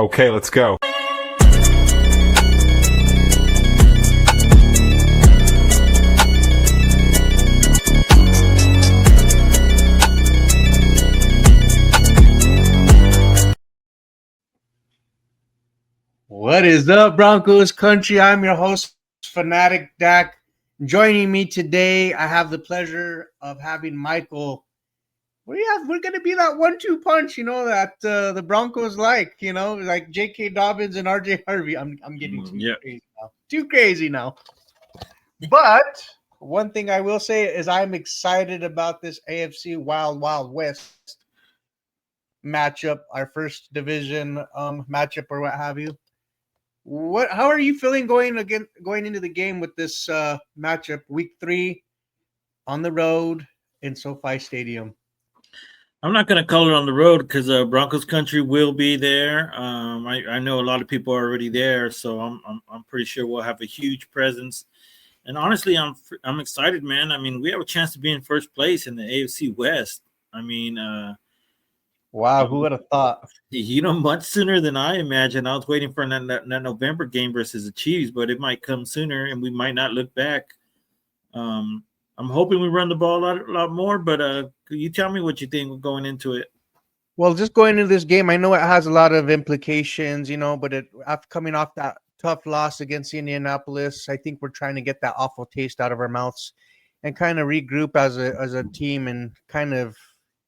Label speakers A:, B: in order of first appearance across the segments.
A: Okay, let's go.
B: What is up, Broncos country? I'm your host, Fanatic Dak. Joining me today, I have the pleasure of having Michael. We're going to be that 1-2 punch, that the Broncos like J.K. Dobbins and R.J. Harvey. I'm getting too crazy now. But one thing I will say is I'm excited about this AFC Wild West matchup, our first division matchup or what have you. How are you feeling going into the game with this matchup, week 3 on the road in SoFi Stadium?
C: I'm not going to call it on the road because Broncos country will be there. I know a lot of people are already there, so I'm pretty sure we'll have a huge presence. And honestly, I'm excited, man. I mean, we have a chance to be in first place in the AFC West. I mean,
B: wow, who would have thought?
C: Much sooner than I imagined. I was waiting for that November game versus the Chiefs, but it might come sooner, and we might not look back. I'm hoping we run the ball a lot more, but could you tell me what you think going into it?
B: Well, just going into this game, I know it has a lot of implications, but after coming off that tough loss against Indianapolis, I think we're trying to get that awful taste out of our mouths and kind of regroup as a team and kind of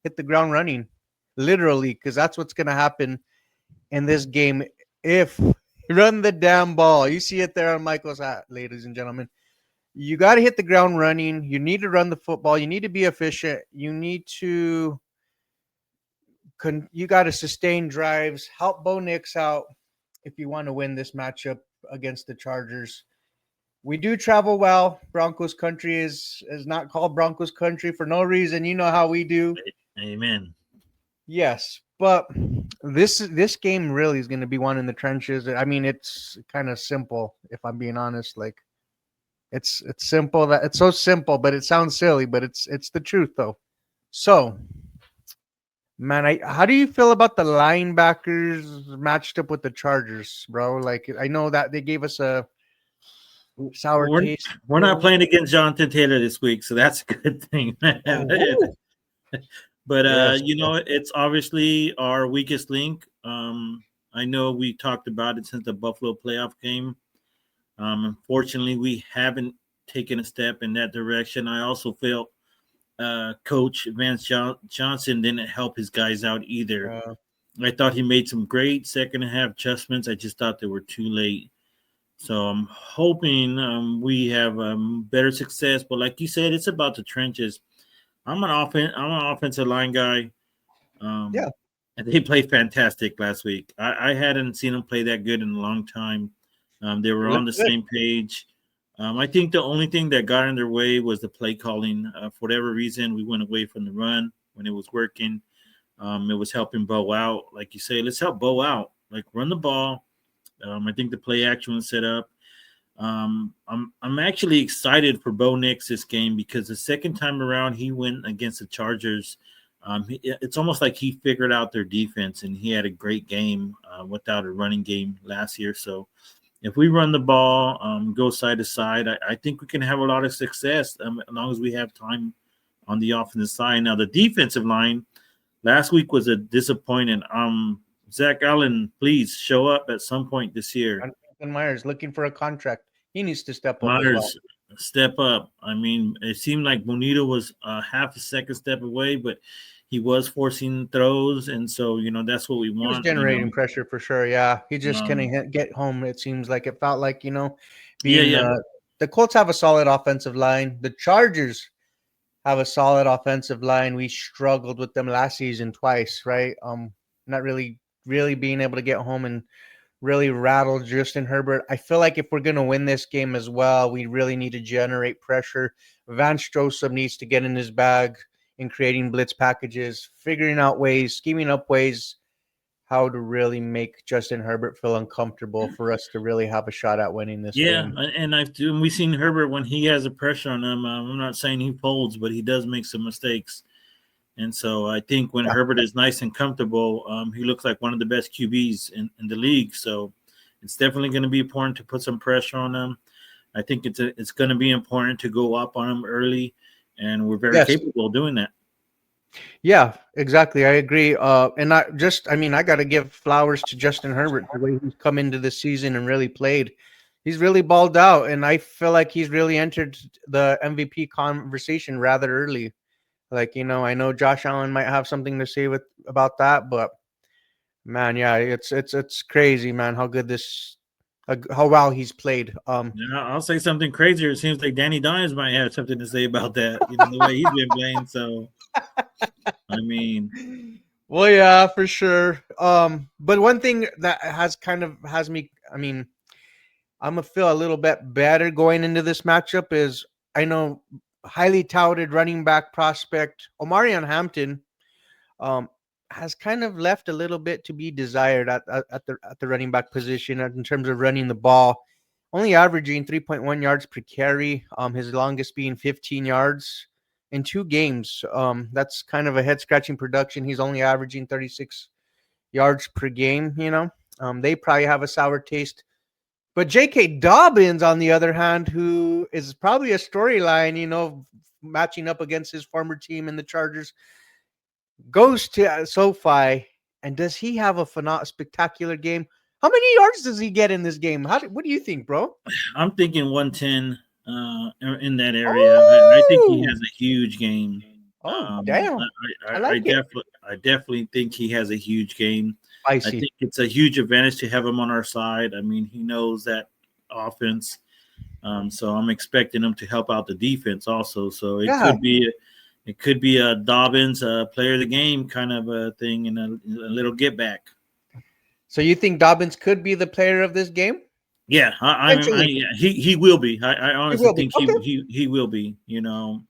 B: hit the ground running, literally, because that's what's going to happen in this game if you run the damn ball. You see it there on Michael's hat, ladies and gentlemen. You got to hit the ground running. You need to run the football. You need to be efficient. You got to sustain drives, help Bo Nix out if you want to win this matchup against the Chargers. We do travel well. Broncos country is not called Broncos country for no reason. You know how we do.
C: Amen.
B: Yes, but this game really is going to be one in the trenches. I mean, it's kind of simple, if I'm being honest. Like, it's simple. That it's so simple, but it sounds silly. But it's the truth, though. So, man, how do you feel about the linebackers matched up with the Chargers, bro? Like, I know that they gave us a sour taste.
C: We're not playing against Jonathan Taylor this week, so that's a good thing, man. But
B: yes,
C: it's obviously our weakest link. I know we talked about it since the Buffalo playoff game. Unfortunately, we haven't taken a step in that direction. I also felt Coach Vance Johnson didn't help his guys out either. I thought he made some great second half adjustments. I just thought they were too late. So I'm hoping we have better success. But like you said, it's about the trenches. I'm an offensive line guy.
B: yeah.
C: And they played fantastic last week. I hadn't seen them play that good in a long time. They were on the same page. I think the only thing that got in their way was the play calling. For whatever reason, we went away from the run when it was working. It was helping Bo out. Like you say, let's help Bo out. Like, run the ball. I think the play action was set up. I'm actually excited for Bo Nix this game because the second time around he went against the Chargers. It's almost like he figured out their defense, and he had a great game without a running game last year. So if we run the ball, go side to side, I think we can have a lot of success as long as we have time on the offensive side. Now, the defensive line last week was a disappointment. Zach Allen, please show up at some point this year.
B: Jonathan Myers looking for a contract. He needs to step up.
C: Myers, step up. I mean, it seemed like Bonito was half a second step away, but he was forcing throws, and so that's what we want.
B: He was generating pressure for sure. Yeah, he just couldn't get home. It seems like it felt like the Colts have a solid offensive line. The Chargers have a solid offensive line. We struggled with them last season twice, right? Not really being able to get home and really rattle Justin Herbert. I feel like if we're going to win this game as well, we really need to generate pressure. Vance Joseph needs to get in his bag in creating blitz packages, figuring out ways, scheming up ways how to really make Justin Herbert feel uncomfortable for us to really have a shot at winning this game.
C: Yeah, and we've seen Herbert when he has a pressure on him. I'm not saying he folds, but he does make some mistakes. And so I think when Herbert is nice and comfortable, he looks like one of the best QBs in the league. So it's definitely going to be important to put some pressure on him. I think it's going to be important to go up on him early, and we're very
B: Yes.
C: capable of doing that.
B: Yeah, exactly. I agree. I got to give flowers to Justin Herbert, the way he's come into this season and really played. He's really balled out, and I feel like he's really entered the MVP conversation rather early. Like, I know Josh Allen might have something to say about that, but man, yeah, it's crazy, man, how good how well he's played.
C: Yeah, I'll say something crazier. It seems like Danny Dimes might have something to say about that. The way he's been playing. So, I mean,
B: Well, yeah, for sure. But one thing that has me, I'm gonna feel a little bit better going into this matchup is I know highly touted running back prospect Omarion Hampton has kind of left a little bit to be desired at the running back position in terms of running the ball. Only averaging 3.1 yards per carry. His longest being 15 yards in 2 games. That's kind of a head scratching production. He's only averaging 36 yards per game. They probably have a sour taste. But J.K. Dobbins, on the other hand, who is probably a storyline, matching up against his former team in the Chargers, goes to SoFi, and does he have a spectacular game? How many yards does he get in this game? What do you think, bro?
C: I'm thinking 110 in that area. I think he
B: Oh,
C: has a huge game.
B: damn! I
C: I
B: like it.
C: definitely think he has a huge game. I
B: Spicy.
C: think it's a huge advantage to have him on our side. I mean, he knows that offense. So I'm expecting him to help out the defense also. So
B: Yeah.
C: it could be a Dobbins player of the game kind of a thing and a little get back.
B: So you think Dobbins could be the player of this game?
C: Yeah,
B: Potentially.
C: he will be. I
B: He
C: honestly
B: will be.
C: think
B: Okay.
C: he will be.
B: Well,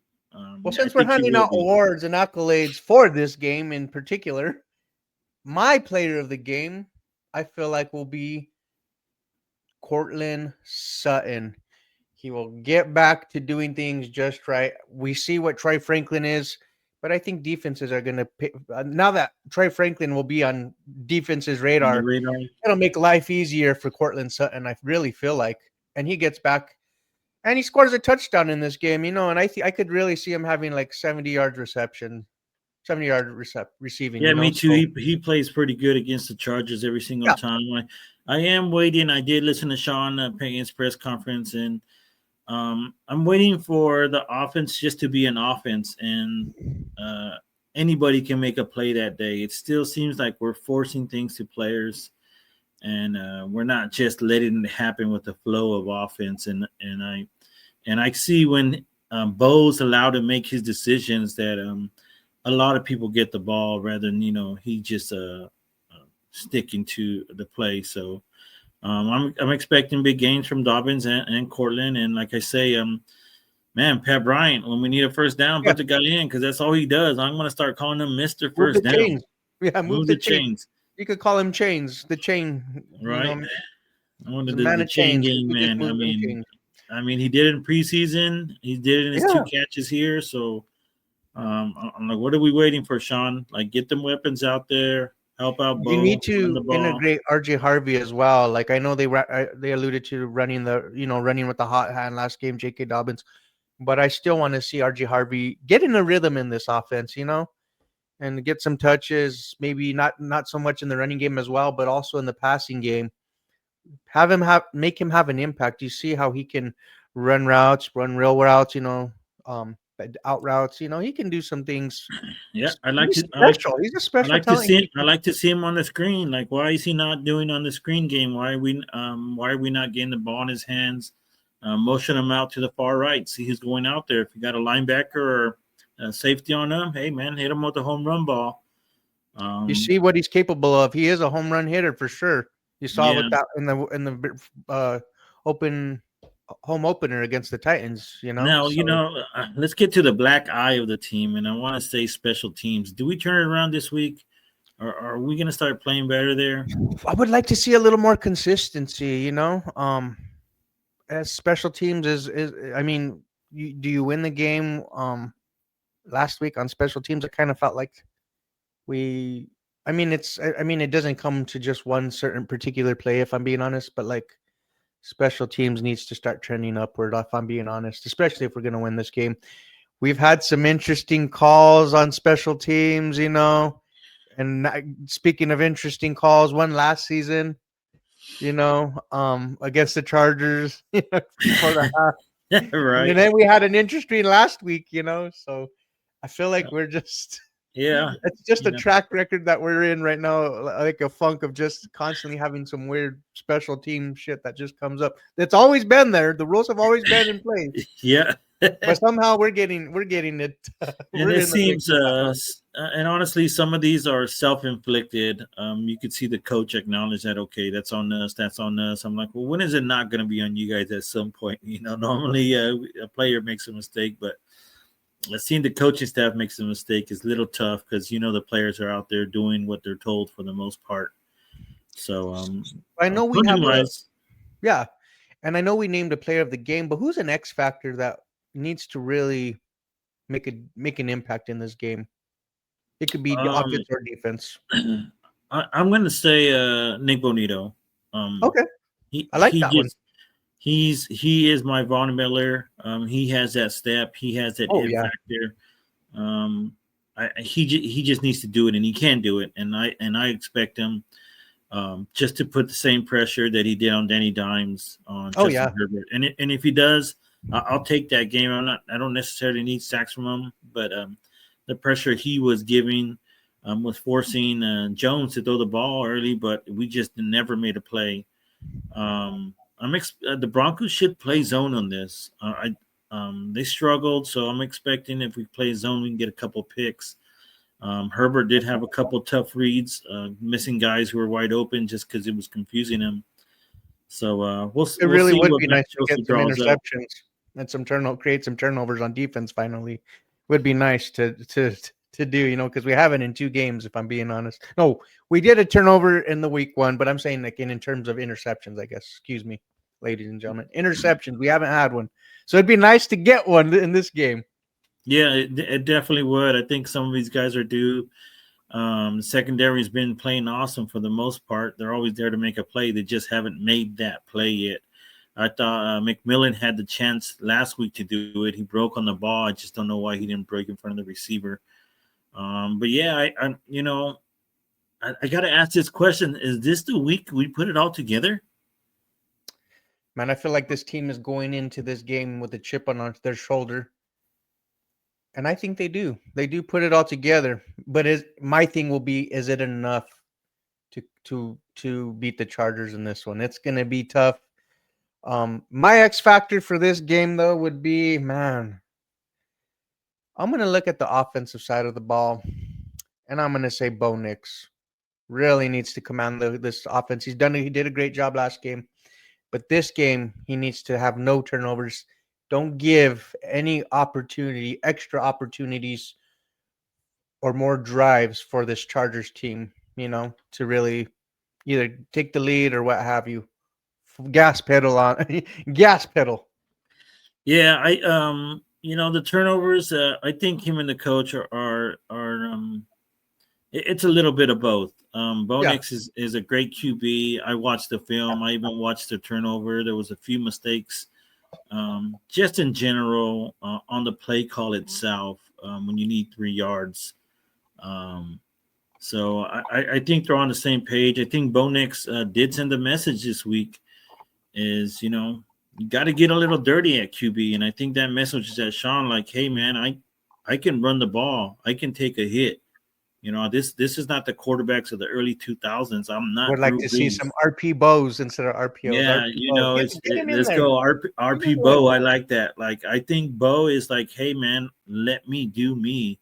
C: I
B: since we're
C: think he
B: handing
C: will
B: out
C: be.
B: awards and accolades for this game in particular, my player of the game, I feel like, will be Cortland Sutton. He will get back to doing things just right. We see what Troy Franklin is, but I think defenses are going to now that Troy Franklin will be on defense's
C: On the
B: radar.
C: radar.
B: It'll make life easier for Cortland Sutton. I really feel like, and he gets back and he scores a touchdown in this game. And I could really see him having like 70 yards reception, 70-yard receiving.
C: Yeah, me too.
B: So
C: He plays pretty good against the Chargers every single
B: yeah,
C: time. I am waiting. I did listen to Sean Payton's press conference, and I'm waiting for the offense just to be an offense, and anybody can make a play that day. It still seems like we're forcing things to players, and we're not just letting it happen with the flow of offense. And I see when Bo's allowed to make his decisions that a lot of people get the ball rather than he just sticking to the play. So I'm expecting big gains from Dobbins and Cortland, and like I say, man, Pat Bryant, when we need a first down,
B: yeah,
C: put the guy in because that's all he does. I'm going to start calling him Mister
B: move the
C: First Down.
B: chains. Yeah, move
C: Move
B: the
C: the
B: chains.
C: chains,
B: You could call him Chains. The chain.
C: right? I
B: He's
C: wanted
B: a man
C: the
B: of
C: chain
B: chains.
C: game,
B: He just
C: man.
B: moves them chains.
C: I mean, he did it in preseason. He did it in his
B: Yeah.
C: 2 catches here. So I'm like, what are we waiting for, Sean? Like, get them weapons out there, help out
B: You need
C: Bo, run
B: to
C: the ball.
B: integrate RJ Harvey as well. Like I know they alluded to running with the hot hand last game, J.K. Dobbins, but I still want to see RJ Harvey get in a rhythm in this offense, and get some touches. Maybe not so much in the running game as well, but also in the passing game. Make him have an impact. You see how he can run routes, run real routes, out routes. He can do some things.
C: Yeah,
B: He's special. He's a special talent.
C: I like to see him on the screen. Like, why is he not doing on the screen game? Why are we not getting the ball in his hands? Motion him out to the far right. See who's going out there. If you got a linebacker or a safety on him, hey man, hit him with a home run ball.
B: You see what he's capable of. He is a home run hitter for sure. You saw with
C: Yeah.
B: that in the open home opener against the Titans.
C: Now,
B: So
C: let's get to the black eye of the team, and I want to say special teams. Do we turn it around this week, or are we going to start playing better there?
B: I would like to see a little more consistency. As special teams is I mean, do you win the game? last week on special teams, I kind of felt like we. I mean, it doesn't come to just one certain particular play, if I'm being honest, but like special teams needs to start trending upward, if I'm being honest, especially if we're going to win this game. We've had some interesting calls on special teams, and speaking of interesting calls, one last season, against the Chargers, before the half. And
C: Right.
B: then we had an interesting last week, so I feel like we're just
C: Yeah.
B: it's just a
C: Yeah.
B: track record that we're in right now, like a funk of just constantly having some weird special team shit that just comes up. It's always been there. The rules have always been in place,
C: Yeah.
B: but somehow we're getting it.
C: And
B: We're
C: it
B: in the mix
C: seems,
B: of that one.
C: and honestly, some of these are self-inflicted. You could see the coach acknowledge that, okay, that's on us, that's on us. I'm like, well, when is it not going to be on you guys at some point? Normally a player makes a mistake, but seeing the coaching staff makes a mistake is a little tough because the players are out there doing what they're told for the most part. So,
B: I know we
C: coaching
B: have a
C: wise,
B: yeah, and I know we named a player of the game, but who's an X factor that needs to really make an impact in this game? It could be
C: um,
B: offense or defense.
C: I'm going to say Nick Bonito. Um,
B: Okay,
C: he
B: I like
C: he
B: that one.
C: just he is my Von Miller. He has that step. He has that
B: Oh
C: it
B: yeah,
C: factor. Um, he just needs to do it, and he can do it. And I expect him just to put the same pressure that he did on Danny Dimes on
B: oh
C: Justin
B: yeah.
C: Herbert. And if he does, I'll take that game. I don't necessarily need sacks from him, but the pressure he was giving was forcing Jones to throw the ball early, but we just never made a play. The Broncos should play zone on this. They struggled, so I'm expecting if we play zone, we can get a couple picks. Herbert did have a couple tough reads, missing guys who were wide open just because it was confusing him. So
B: It
C: we'll
B: really
C: see
B: would
C: what
B: be
C: Matt
B: nice to
C: Chelsea
B: get some
C: draws up.
B: interceptions and create some turnovers on defense finally. Would be nice to do, because we haven't in 2 games, if I'm being honest. No, we did a turnover in the week 1, but I'm saying like in terms of interceptions, I guess. Excuse me, ladies and gentlemen. Interceptions, we haven't had one. So it'd be nice to get one in this game.
C: Yeah, it definitely would. I think some of these guys are due. Secondary has been playing awesome for the most part. They're always there to make a play. They just haven't made that play yet. I thought McMillan had the chance last week to do it. He broke on the ball. I just don't know why he didn't break in front of the receiver. But yeah, I got to ask this question: is this the week we put it all together?
B: Man, I feel like this team is going into this game with a chip on their shoulder. And I think they do. They do put it all together. But my thing will be, is it enough to beat the Chargers in this one? It's gonna be tough. My X factor for this game though would be, man, I'm gonna look at the offensive side of the ball, and I'm gonna say Bo Nix really needs to command this offense. He did a great job last game, but this game he needs to have no turnovers. Don't give any extra opportunities or more drives for this Chargers team, to really either take the lead or what have you. Gas pedal on, gas pedal.
C: Yeah, the turnovers. I think him and the coach are it's a little bit of both. Bo
B: Yeah,
C: Nix is a great QB. I watched the film. I even watched the turnover. There was a few mistakes, just in general on the play call itself when you need 3 yards. Um, so I think they're on the same page. I think Bo Nix did send a message this week. Is you got to get a little dirty at QB, and I think that message is at Sean like, hey man, I can run the ball. I can take a hit. This is not the quarterbacks of the early 2000s. I'm not
B: would like
C: Drew
B: to see
C: Brees.
B: some RP bows instead of RPOs.
C: Yeah,
B: RP bow. Get him in
C: let's
B: there.
C: go
B: Get him
C: RP
B: in
C: Bo. I
B: there.
C: like that. Like I think Bo is like, hey man, let me do me.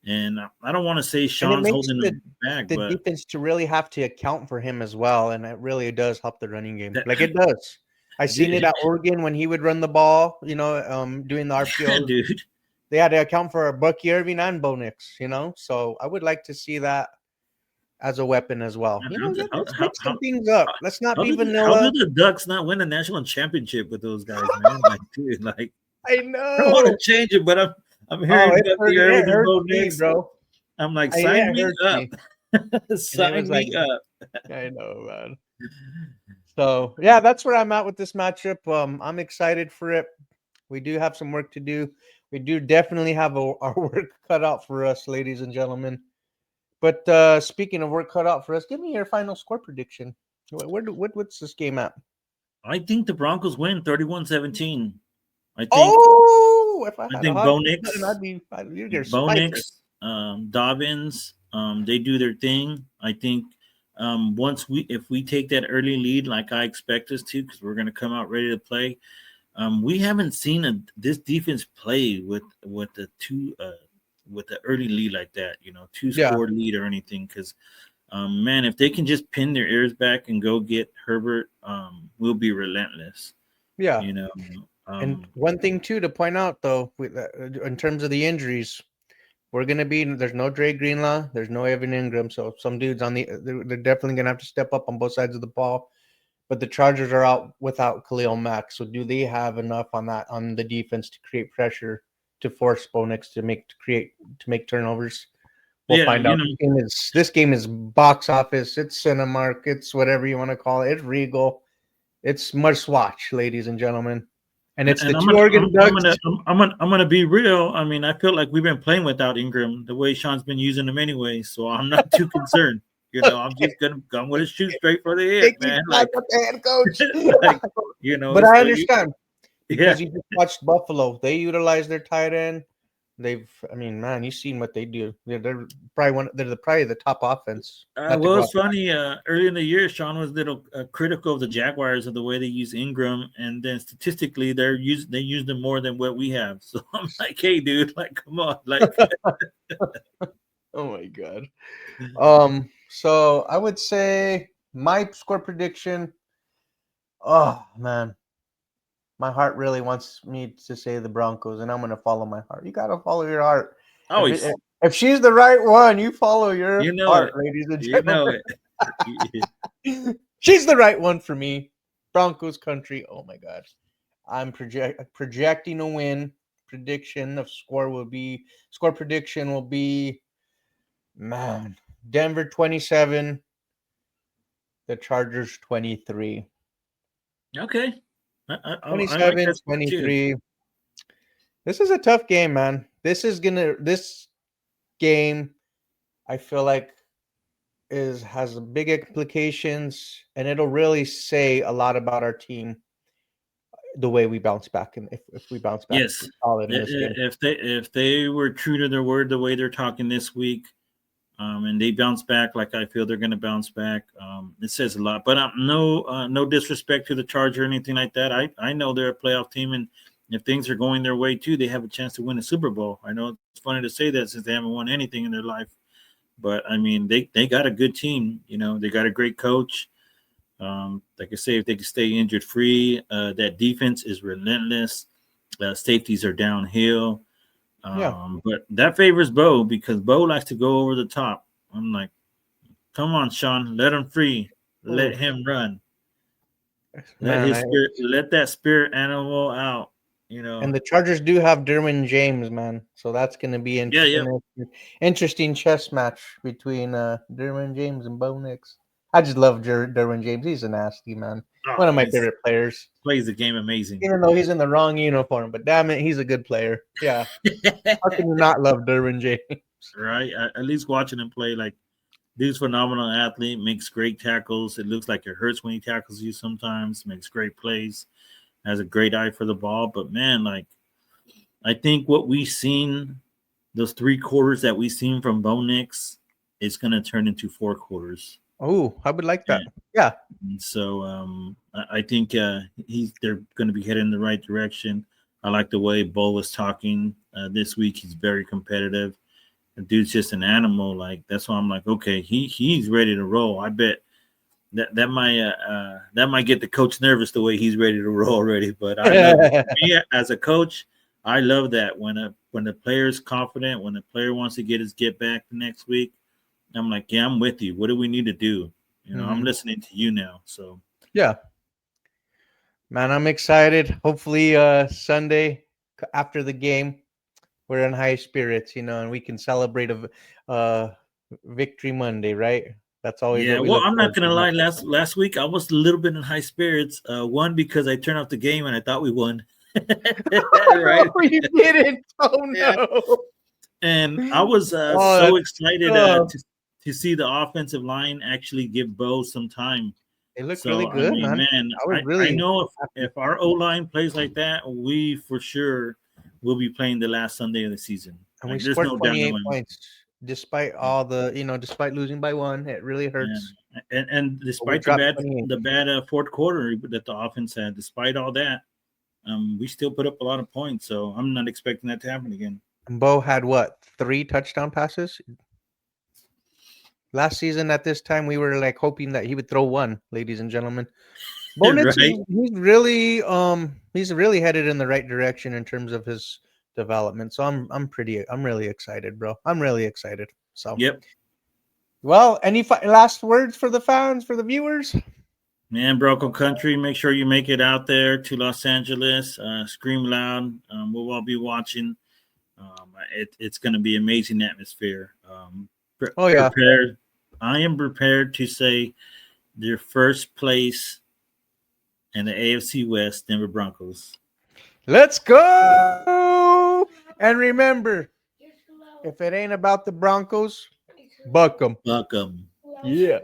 C: And I don't want to say
B: And it
C: Sean's
B: makes
C: holding
B: the
C: him back,
B: the
C: but
B: defense to really have to account for him as well, and it really does help the running game.
C: that,
B: Like it does. I seen it at Oregon when he would run the ball. Doing the RPOs.
C: dude.
B: They had to account for Bucky Irving and Bo Nix. So I would like to see that as a weapon as well. Let's mix some things up. Let's not be
C: How
B: vanilla.
C: do the Ducks not win a national championship with those guys, man? Like, dude, like
B: I
C: I don't want to
B: know.
C: change it, but I'm
B: Oh,
C: hearing Bucky
B: it
C: Irvin and
B: hurts
C: Bo
B: me,
C: Nix.
B: bro.
C: I'm like,
B: It
C: sign me
B: hurts
C: up.
B: me, and it was
C: Sign
B: like,
C: me up.
B: I know, man. So yeah, that's where I'm at with this matchup. I'm excited for it. We do have some work to do. We do definitely have our work cut out for us, ladies and gentlemen. But speaking of work cut out for us, give me your final score prediction. What's this game at?
C: I think the Broncos win 31-17. I think
B: Oh, if I
C: I
B: had a
C: think
B: hot
C: Bo
B: button,
C: Nix,
B: you'd get
C: Bo
B: spiked.
C: Nix, Dobbins, they do their thing. I think if we take that early lead like I expect us to, because we're going to come out ready to play. We haven't seen this defense play with the early lead like that. Two
B: Yeah,
C: score lead or anything. Because man, if they can just pin their ears back and go get Herbert, we'll be relentless.
B: yeah.
C: You know.
B: And one thing too to point out though, in terms of the injuries, there's no Dre Greenlaw, there's no Evan Ingram, so some dudes they're definitely gonna have to step up on both sides of the ball. But the Chargers are out without Khalil Mack, so do they have enough on the defense to create pressure to force Bo Nix to make turnovers? We'll
C: Yeah,
B: find out. This game is box office. It's Cinemark. It's whatever you want to call it. It's Regal. It's must watch, ladies and gentlemen. And it's the
C: and
B: two Oregon Ducks.
C: I'm gonna be real. I mean, I feel like we've been playing without Ingram the way Sean's been using him anyway, so I'm not too concerned. I'm just I'm gonna shoot straight for the head,
B: Taking
C: man.
B: shots at the head coach.
C: Like
B: But I understand
C: yeah.
B: because you just watched Buffalo. They utilize their tight end. I mean, man, you've seen what they do. They're probably the top offense. Not to
C: Well,
B: go
C: it's
B: off.
C: funny. Early in the year, Sean was a little critical of the Jaguars of the way they use Ingram, and then statistically, they use them more than what we have. So I'm like, hey, dude, like, come on, like.
B: Oh my god. So I would say my score prediction. Oh man, my heart really wants me to say the Broncos, and I'm gonna follow my heart. You gotta follow your heart. If
C: Always,
B: if she's the right one, you follow your
C: you know
B: heart,
C: it,
B: ladies and
C: you know
B: gentlemen.
C: it.
B: She's the right one for me. Broncos country. Oh my god. I'm projecting a win. Score prediction will be man. Denver 27, the Chargers 23.
C: Okay, I like
B: 27,
C: that score too.
B: 23. This is a tough game, man. This game I feel like has big implications and it'll really say a lot about our team the way we bounce back and if we bounce back
C: Yes,
B: solid in this game.
C: if they were true to their word the way they're talking this week, and they bounce back like I feel they're going to bounce back. It says a lot. But no disrespect to the Charger or anything like that. I know they're a playoff team, and if things are going their way too, they have a chance to win a Super Bowl. I know it's funny to say that since they haven't won anything in their life, but I mean they got a good team. They got a great coach. Like I say, if they can stay injured free, that defense is relentless. Safeties are downhill.
B: Yeah.
C: But that favors Bo because Bo likes to go over the top. I'm like, come on, Sean, let him free, let
B: Oof,
C: him run,
B: man,
C: let that spirit animal out.
B: and the Chargers do have Derwin James, man. So that's going to be
C: Yeah, yeah.
B: an interesting chess match between Derwin James and Bo Nix. I just love Derwin James. He's a nasty man. One
C: Oh,
B: of my
C: he
B: favorite players.
C: plays the game amazing.
B: Even though he's in the wrong uniform, but damn it, he's a good player. Yeah. How can you not love Derwin James?
C: Right? At least watching him play, like, dude's phenomenal athlete, makes great tackles. It looks like it hurts when he tackles you sometimes, makes great plays, has a great eye for the ball. But man, like, I think what we've seen, those 3 quarters that we've seen from Bo Nix, is going to turn into 4 quarters.
B: Oh, I would like that.
C: And,
B: Yeah.
C: and so I think they're going to be heading in the right direction. I like the way Bo was talking this week. He's very competitive. The dude's just an animal. Like, that's why I'm like, okay, he's ready to roll. I bet that might get the coach nervous the way he's ready to roll already. But I love it. Me as a coach, I love that when the player's confident, when the player wants to get his get back the next week. I'm like, yeah, I'm with you. What do we need to do? I'm listening to you now. So
B: Yeah. Man, I'm excited. Hopefully Sunday after the game, we're in high spirits, and we can celebrate a victory Monday, right? That's always
C: Yeah,
B: what we
C: well,
B: look
C: I'm not
B: forward
C: gonna
B: to.
C: lie. Last week I was a little bit in high spirits. One because I turned off the game and I thought we won. Right?
B: Oh, you didn't. Oh
C: Yeah.
B: no.
C: And I was
B: Oh,
C: so
B: that's
C: excited
B: tough.
C: to see the offensive line actually give Bo some time.
B: They look really
C: So I
B: good,
C: mean,
B: man.
C: man,
B: I was
C: I
B: really
C: know
B: happy.
C: if our O line plays like that, we for sure will be playing the last Sunday of the season.
B: And we
C: Like, there's
B: scored
C: no doubt in
B: 28
C: my mind.
B: points despite
C: Yeah.
B: all despite losing by one. It really
C: Yeah,
B: hurts.
C: and
B: But we
C: despite
B: dropped 28.
C: the bad fourth quarter that the offense had, despite all that, we still put up a lot of points. So I'm not expecting that to happen again.
B: And Bo had what? 3 touchdown passes? Last season at this time, we were like hoping that he would throw one, ladies and gentlemen. Bo Nix
C: Right?
B: he's really headed in the right direction in terms of his development. So I'm really excited, bro. I'm really excited. So
C: Yep.
B: well, any last words for the fans, for the viewers?
C: Man, Bronco Country, make sure you make it out there to Los Angeles. Scream loud. We'll all be watching. It's going to be amazing atmosphere.
B: Oh yeah.
C: Prepared. I am prepared to say their first place in the AFC West, Denver Broncos.
B: Let's go! And remember, if it ain't about the Broncos, Buckem.
C: Welcome.
B: Yeah.